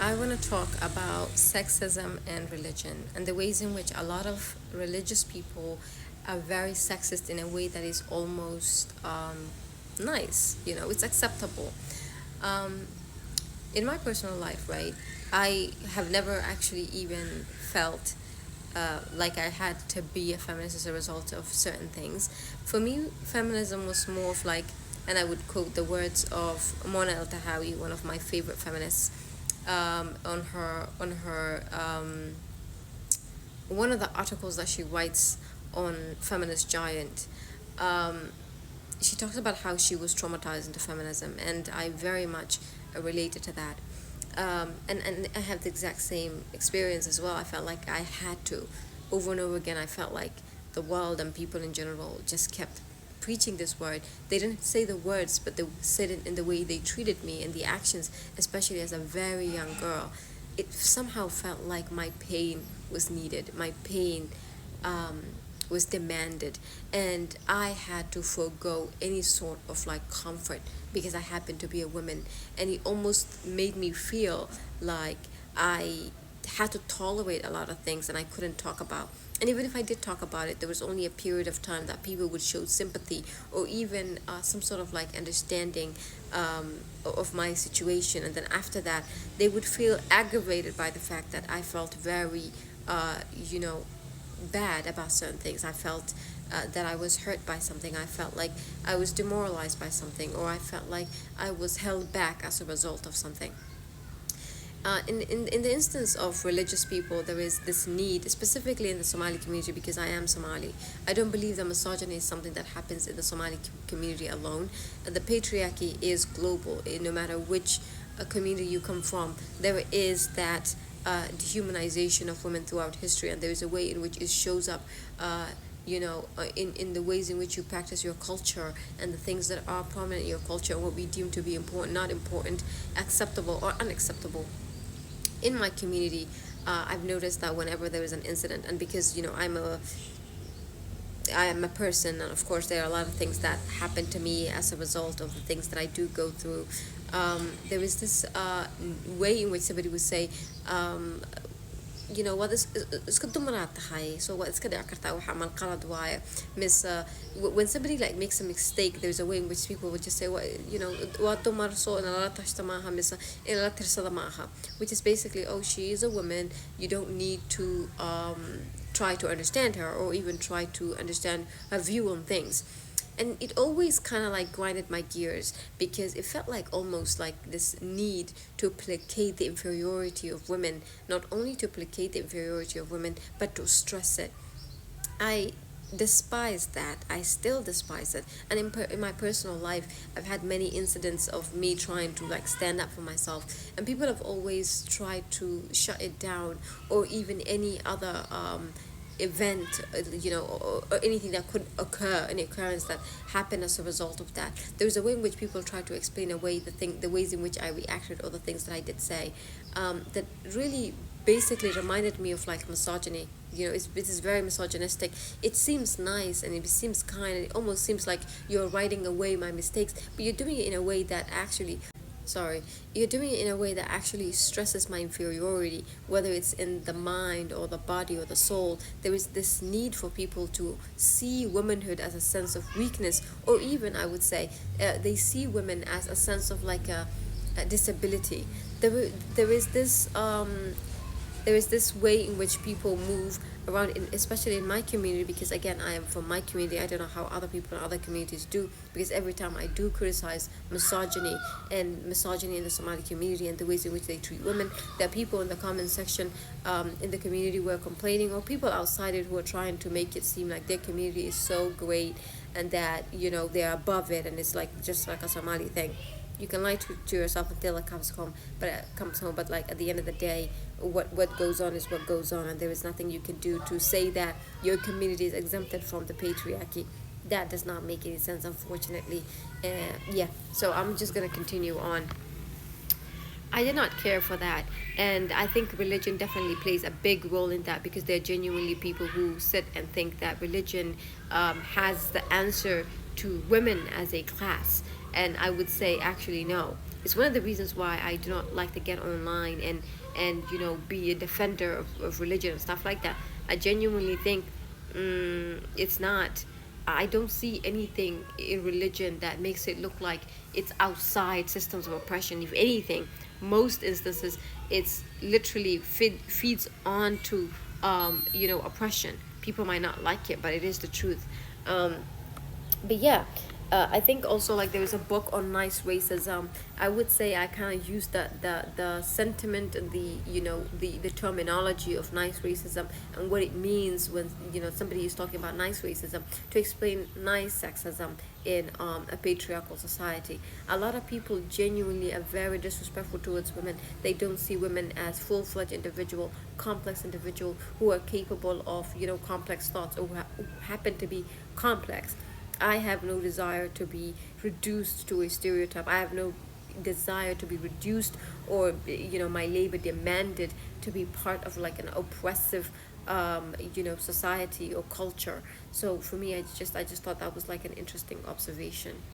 I want to talk about sexism and religion and the ways in which a lot of religious people are very sexist in a way that is almost nice. It's acceptable. Um, in my personal life, right, I have never actually even felt like I had to be a feminist as a result of certain things. For me, feminism was more of like, and I would quote the words of Mona El Tahawi, one of my favorite feminists, on her one of the articles that she writes on Feminist Giant. Um, she talks about how she was traumatized into feminism, and I very much related to that. And I have the exact same experience as well. I felt like I had to, over and over again. I felt like the world and people in general just kept preaching this word. They didn't say the words, but they said it in the way they treated me and the actions, especially as a very young girl. It somehow felt like my pain was needed. My pain um, was demanded, and I had to forego any sort of like comfort because I happened to be a woman, and it almost made me feel like I had to tolerate a lot of things and I couldn't talk about. And even if I did talk about it, there was only a period of time that people would show sympathy or even some sort of like understanding of my situation. And then after that, they would feel aggravated by the fact that I felt very, you know, bad about certain things. I felt that I was hurt by something. I felt like I was demoralized by something, or I felt like I was held back as a result of something. In the instance of religious people, there is this need, specifically in the Somali community, because I am Somali. I don't believe that misogyny is something that happens in the Somali community alone. The patriarchy is global. No matter which community you come from, there is that dehumanization of women throughout history, and there is a way in which it shows up. In the ways in which you practice your culture and the things that are prominent in your culture and what we deem to be important, not important, acceptable or unacceptable in my community. I've noticed that whenever there is an incident, and because I am a person, and of course there are a lot of things that happen to me as a result of the things that I do go through. There is this way in which somebody would say, what is iska dumaraad tahay, so what iska dhici kartaa waxa amal qalad waaye. Miss when somebody like makes a mistake, there's a way in which people would just say, what, waa dumar, so inala tashta maaha, miss inala tirsada maaha, which is basically, oh, she is a woman, you don't need to try to understand her or even try to understand her view on things. And it always kind of like grinded my gears because it felt like almost like this need to placate the inferiority of women, not only to placate the inferiority of women, but to stress it. I despise that. I still despise it. And in my personal life, I've had many incidents of me trying to like stand up for myself, and people have always tried to shut it down, or even any other event, or anything that could occur, an occurrence that happened as a result of that. There's a way in which people try to explain away the ways in which I reacted or the things that I did say, that really basically reminded me of like misogyny. It is very misogynistic. It seems nice and it seems kind, and it almost seems like you're writing away my mistakes, but you're doing it in a way that actually, sorry, you're doing it in a way that actually stresses my inferiority, whether it's in the mind or the body or the soul. There is this need for people to see womanhood as a sense of weakness, or even, I would say, they see women as a sense of like a disability. There is this way in which people move around, especially in my community, because again, I am from my community. I don't know how other people in other communities do, because every time I do criticize misogyny in the Somali community and the ways in which they treat women, there are people in the comment section in the community who are complaining, or people outside it who are trying to make it seem like their community is so great and that they're above it, and it's like just like a Somali thing. You can lie to yourself until it comes home, but like at the end of the day, what goes on is what goes on, and there is nothing you can do to say that your community is exempted from the patriarchy. That does not make any sense, unfortunately. Yeah, so I'm just gonna continue on. I did not care for that. And I think religion definitely plays a big role in that, because there are genuinely people who sit and think that religion has the answer to women as a class. And I would say, actually, no. It's one of the reasons why I do not like to get online and be a defender of religion and stuff like that. I genuinely think it's not. I don't see anything in religion that makes it look like it's outside systems of oppression. If anything, most instances, it's literally feeds on to oppression. People might not like it, but it is the truth. But yeah, I think also like there is a book on nice racism. I would say I kind of use the sentiment and the terminology of nice racism and what it means when somebody is talking about nice racism to explain nice sexism in a patriarchal society. A lot of people genuinely are very disrespectful towards women. They don't see women as full-fledged individual, complex individual who are capable of complex thoughts, or who happen to be complex. I have no desire to be reduced to a stereotype. I have no desire to be reduced, or my labor demanded to be part of like an oppressive society or culture. So for me, I just thought that was like an interesting observation.